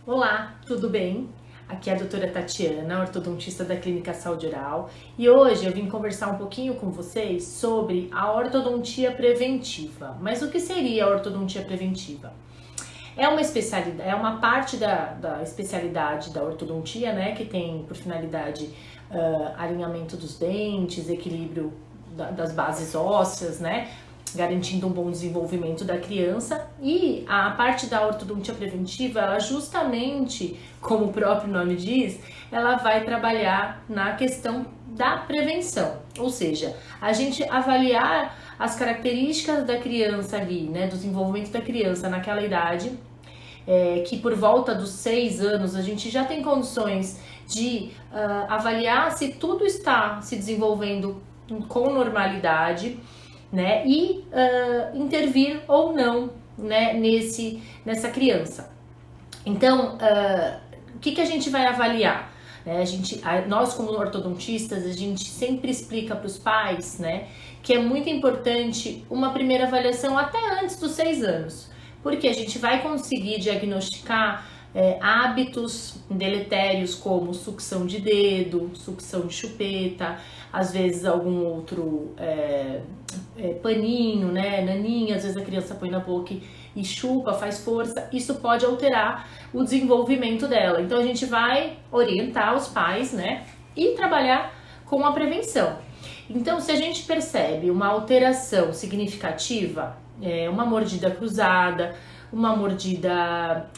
Olá, tudo bem? Aqui é a doutora Tatiana, ortodontista da Clínica Saúde Oral, e hoje eu vim conversar um pouquinho com vocês sobre a ortodontia preventiva. Mas o que seria a ortodontia preventiva? É uma especialidade, é uma parte da especialidade da ortodontia, né, que tem por finalidade alinhamento dos dentes, equilíbrio das bases ósseas, né, garantindo um bom desenvolvimento da criança. E a parte da ortodontia preventiva, ela justamente, como o próprio nome diz, ela vai trabalhar na questão da prevenção, ou seja, a gente avaliar as características da criança ali, né, do desenvolvimento da criança naquela idade, que por volta dos 6 anos a gente já tem condições de avaliar se tudo está se desenvolvendo com normalidade, né, e intervir ou não, né, nessa criança. Então, o que a gente vai avaliar? Nós como ortodontistas, a gente sempre explica para os pais, né, que é muito importante uma primeira avaliação até antes dos 6 anos, porque a gente vai conseguir diagnosticar hábitos deletérios como sucção de dedo, sucção de chupeta, às vezes algum outro paninho, né, naninha, às vezes a criança põe na boca e chupa, faz força, isso pode alterar o desenvolvimento dela. Então a gente vai orientar os pais, né, e trabalhar com a prevenção. Então, se a gente percebe uma alteração significativa, uma mordida cruzada, uma mordida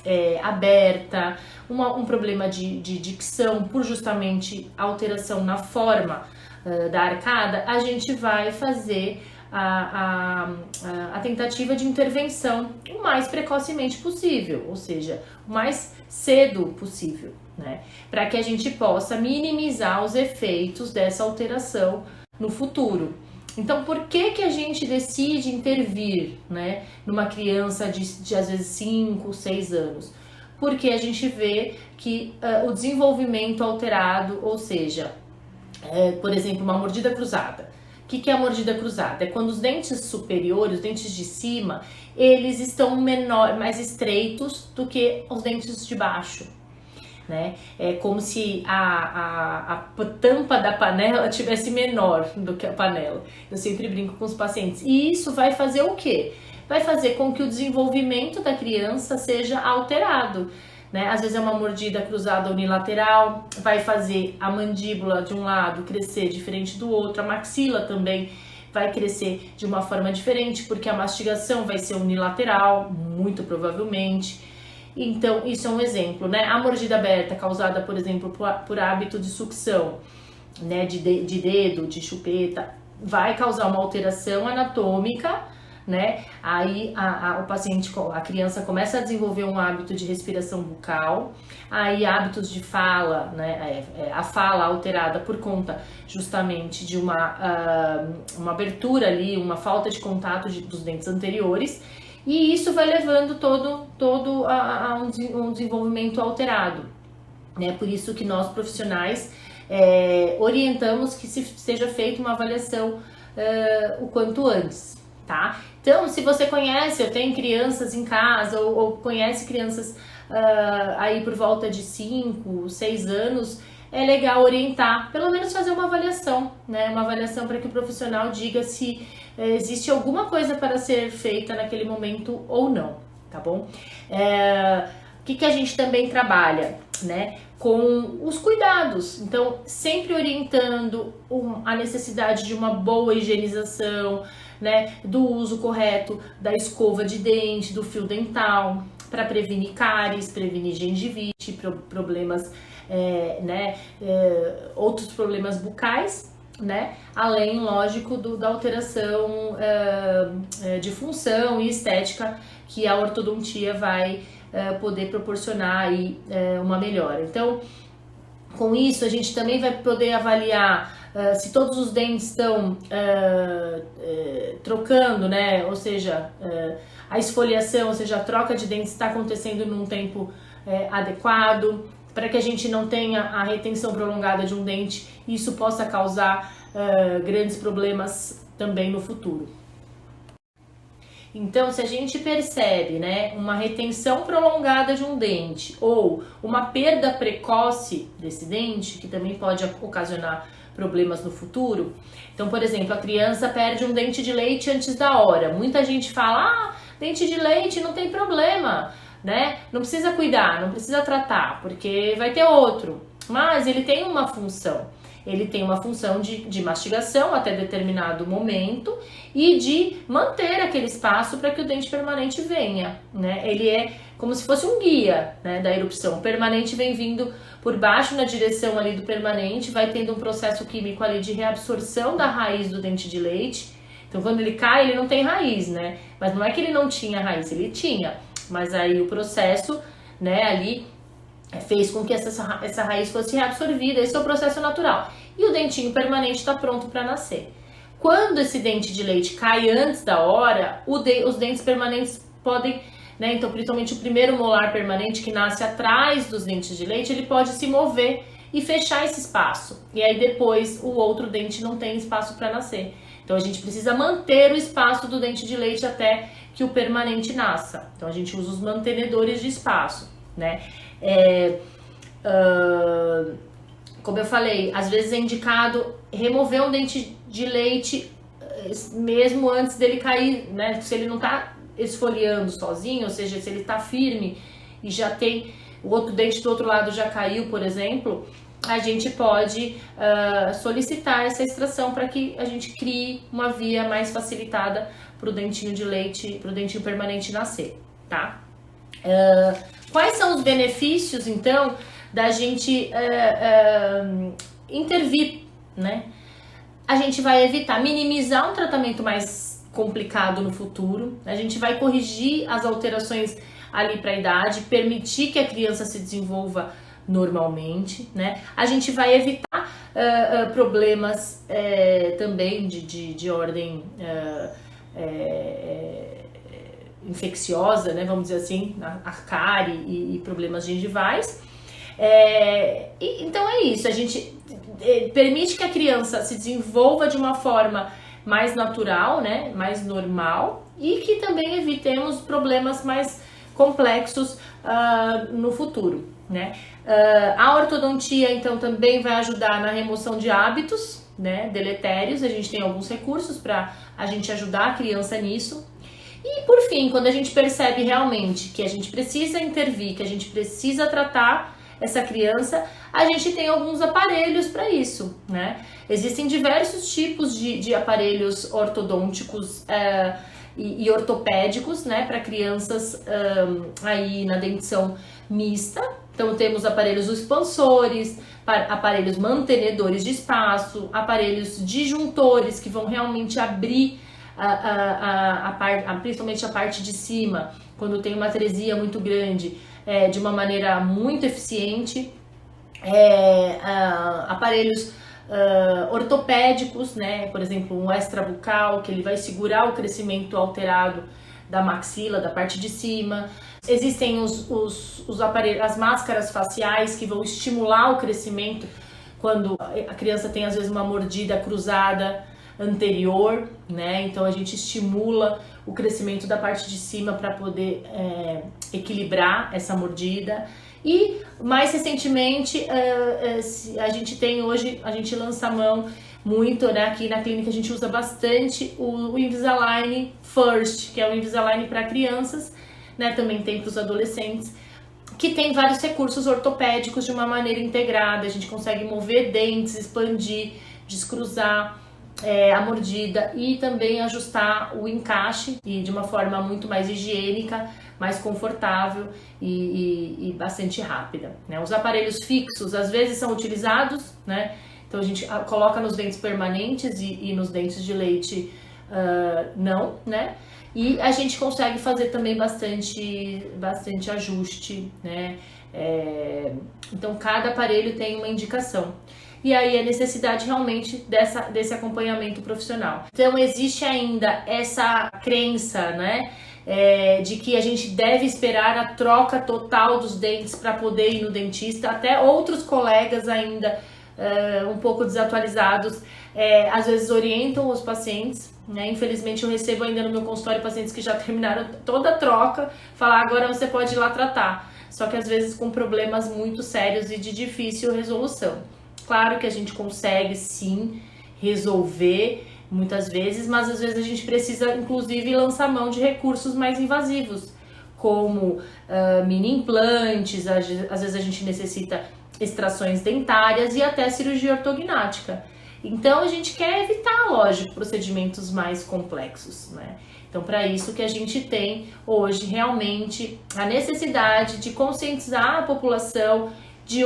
aberta, um problema de dicção por justamente alteração na forma da arcada, a gente vai fazer a tentativa de intervenção o mais precocemente possível, ou seja, o mais cedo possível, né? Para que a gente possa minimizar os efeitos dessa alteração no futuro. Então, por que a gente decide intervir, né, numa criança de às vezes 5, 6 anos? Porque a gente vê que o desenvolvimento alterado, ou seja, por exemplo, uma mordida cruzada. O que é a mordida cruzada? É quando os dentes superiores, os dentes de cima, eles estão mais estreitos do que os dentes de baixo. Né? É como se a tampa da panela tivesse menor do que a panela. Eu sempre brinco com os pacientes. E isso vai fazer o quê? Vai fazer com que o desenvolvimento da criança seja alterado. Né? Às vezes é uma mordida cruzada unilateral, vai fazer a mandíbula de um lado crescer diferente do outro, a maxila também vai crescer de uma forma diferente, porque a mastigação vai ser unilateral, muito provavelmente. Então, isso é um exemplo, né? A mordida aberta causada, por exemplo, por hábito de sucção, né, de dedo, de chupeta, vai causar uma alteração anatômica, né? Aí o paciente, a criança começa a desenvolver um hábito de respiração bucal, aí hábitos de fala, né? A fala alterada por conta justamente de uma abertura ali, uma falta de contato dos dentes anteriores. E isso vai levando todo a um desenvolvimento alterado, né? Por isso que nós profissionais orientamos que seja feita uma avaliação o quanto antes, tá? Então, se você conhece, eu tenho crianças em casa ou conhece crianças aí por volta de 5, 6 anos, é legal orientar, pelo menos fazer uma avaliação, né? Uma avaliação para que o profissional diga se existe alguma coisa para ser feita naquele momento ou não, tá bom? O que a gente também trabalha, né? Com os cuidados, então sempre orientando a necessidade de uma boa higienização, né? Do uso correto da escova de dente, do fio dental, para prevenir cáries, prevenir gengivite, problemas, outros problemas bucais, né? Além, lógico, da alteração de função e estética que a ortodontia vai poder proporcionar aí uma melhora. Então, com isso, a gente também vai poder avaliar se todos os dentes estão trocando, né? Ou seja, a esfoliação, ou seja, a troca de dentes está acontecendo num tempo adequado, para que a gente não tenha a retenção prolongada de um dente e isso possa causar grandes problemas também no futuro. Então, se a gente percebe, né, uma retenção prolongada de um dente ou uma perda precoce desse dente, que também pode ocasionar problemas no futuro. Então, por exemplo, a criança perde um dente de leite antes da hora. Muita gente fala, dente de leite não tem problema, né? Não precisa cuidar, não precisa tratar, porque vai ter outro. Mas ele tem uma função. Ele tem uma função de mastigação até determinado momento e de manter aquele espaço para que o dente permanente venha, né? Ele é como se fosse um guia, né, da erupção. O permanente vem vindo por baixo na direção ali do permanente, vai tendo um processo químico ali de reabsorção da raiz do dente de leite. Então, quando ele cai, ele não tem raiz, né? Mas não é que ele não tinha raiz, ele tinha. Mas aí o processo, né, ali fez com que essa raiz fosse reabsorvida. Esse é o processo natural. E o dentinho permanente está pronto para nascer. Quando esse dente de leite cai antes da hora, os dentes permanentes podem, né, então principalmente o primeiro molar permanente que nasce atrás dos dentes de leite, ele pode se mover e fechar esse espaço. E aí depois o outro dente não tem espaço para nascer. Então a gente precisa manter o espaço do dente de leite até que o permanente nasça. Então a gente usa os mantenedores de espaço, né? Como eu falei, às vezes é indicado remover um dente de leite mesmo antes dele cair, né? Se ele não tá esfoliando sozinho, ou seja, se ele tá firme e já tem o outro dente do outro lado já caiu, por exemplo, a gente pode solicitar essa extração para que a gente crie uma via mais facilitada para o dentinho de leite, para o dentinho permanente nascer, tá? Quais são os benefícios, então, da gente intervir, né? A gente vai evitar, minimizar um tratamento mais complicado no futuro, a gente vai corrigir as alterações ali para a idade, permitir que a criança se desenvolva normalmente, né? A gente vai evitar problemas também de ordem infecciosa, né? Vamos dizer assim, a cárie e problemas gengivais. Então é isso, a gente permite que a criança se desenvolva de uma forma mais natural, né, mais normal, e que também evitemos problemas mais complexos no futuro, né. A ortodontia, então, também vai ajudar na remoção de hábitos, né, deletérios. A gente tem alguns recursos para a gente ajudar a criança nisso. E por fim, quando a gente percebe realmente que a gente precisa intervir, que a gente precisa tratar essa criança, a gente tem alguns aparelhos para isso, né? Existem diversos tipos de aparelhos ortodônticos e ortopédicos, né, para crianças aí na dentição mista. Então temos aparelhos expansores, aparelhos mantenedores de espaço, aparelhos disjuntores que vão realmente abrir principalmente a parte de cima, quando tem uma atresia muito grande, de uma maneira muito eficiente. Aparelhos ortopédicos, né? Por exemplo, um extrabucal, que ele vai segurar o crescimento alterado da maxila, da parte de cima. Existem os aparelhos, as máscaras faciais, que vão estimular o crescimento quando a criança tem às vezes uma mordida cruzada anterior, né? Então a gente estimula o crescimento da parte de cima para poder equilibrar essa mordida. E mais recentemente a gente lança a mão muito, né? Aqui na clínica a gente usa bastante o Invisalign First, que é o Invisalign para crianças, né? Também tem para os adolescentes, que tem vários recursos ortopédicos de uma maneira integrada. A gente consegue mover dentes, expandir, descruzar a mordida e também ajustar o encaixe e de uma forma muito mais higiênica, mais confortável e bastante rápida, né? Os aparelhos fixos às vezes são utilizados, né? Então a gente coloca nos dentes permanentes e nos dentes de leite não, né? E a gente consegue fazer também bastante ajuste, né? Então cada aparelho tem uma indicação. E aí a necessidade realmente desse acompanhamento profissional. Então existe ainda essa crença, né, de que a gente deve esperar a troca total dos dentes para poder ir no dentista. Até outros colegas ainda um pouco desatualizados, às vezes orientam os pacientes, né? Infelizmente eu recebo ainda no meu consultório pacientes que já terminaram toda a troca, falar agora você pode ir lá tratar, só que às vezes com problemas muito sérios e de difícil resolução. Claro que a gente consegue sim resolver muitas vezes, mas às vezes a gente precisa inclusive lançar mão de recursos mais invasivos, como mini implantes, às vezes a gente necessita extrações dentárias e até cirurgia ortognática. Então a gente quer evitar, lógico, procedimentos mais complexos, né? Então para isso que a gente tem hoje realmente a necessidade de conscientizar a população de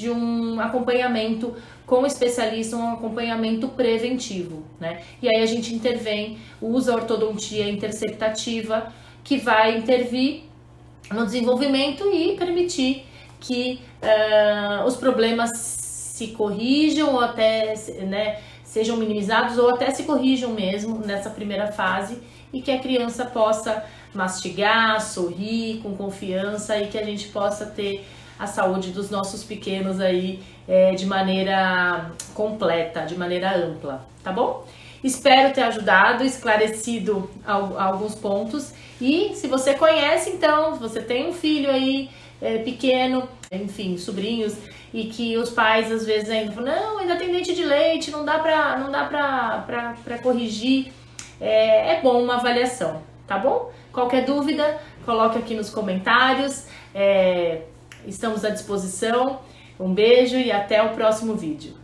um acompanhamento com especialista, um acompanhamento preventivo, né? E aí a gente intervém, usa a ortodontia interceptativa, que vai intervir no desenvolvimento e permitir que os problemas se corrijam ou até, né, sejam minimizados ou até se corrijam mesmo nessa primeira fase e que a criança possa mastigar, sorrir com confiança e que a gente possa ter a saúde dos nossos pequenos aí de maneira completa, de maneira ampla, tá bom? Espero ter ajudado, esclarecido alguns pontos. E se você conhece, então, se você tem um filho aí pequeno, enfim, sobrinhos, e que os pais às vezes ainda falam, não, ainda tem dente de leite, não dá pra corrigir, é bom uma avaliação, tá bom? Qualquer dúvida, coloque aqui nos comentários, estamos à disposição. Um beijo e até o próximo vídeo.